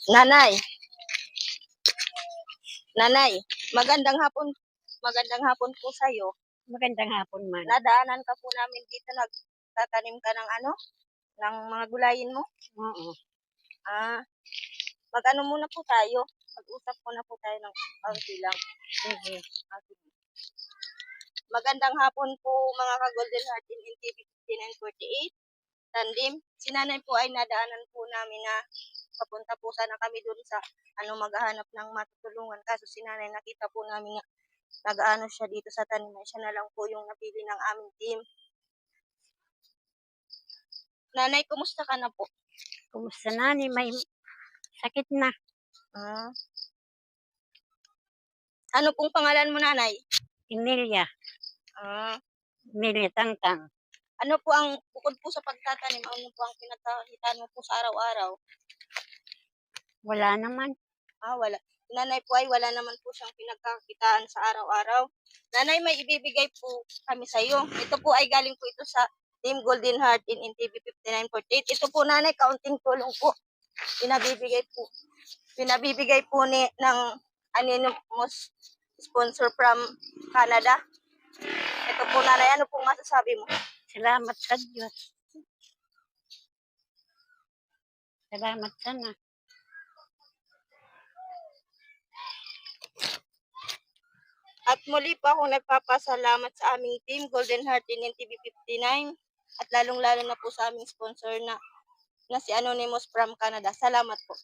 Nanay, nanay, magandang hapon. Magandang hapon po sa'yo. Magandang hapon man. Nadaanan ka po namin dito, nagtatanim ka ng ano? Ng mga gulayin mo? Oo. Ah, mag-ano muna po tayo. Mag-usap muna po tayo ng kaunti lang. Sige. Sige. Magandang hapon po mga ka-Golden Heart in NTV 5948. Tandim. Si nanay po ay nadaanan po namin na papunta po sana kami doon sa maghahanap ng matutulungan. Kaso si nanay nakita po namin nga nag-ano siya dito sa tanim. Siya na lang po yung napili ng aming team. Nanay, kumusta ka na po? Kumusta na ni? May sakit na. Ah. Ano pong pangalan mo, nanay? Emilia. Ah. Emilia Tangtang. Ano po ang, bukod po sa pagtatanim, ano po ang pinagkakitaan mo po sa araw-araw? Wala naman. Wala. Nanay po ay wala naman po siyang pinagkakitaan sa araw-araw. Nanay, may ibibigay po kami sa iyo. Ito po ay galing po ito sa Team Golden Heart in NTV 5948. Ito po, nanay, kaunting tulong po. Pinabibigay po ng anonymous sponsor from Canada. Ito po, nanay, ano pong masasabi mo? Salamat sa Diyos. Salamat sana. At muli pa akong nagpapasalamat sa aming team, Golden Heart in NTV 59, at lalong-lalo na po sa aming sponsor na si Anonymous from Canada. Salamat po.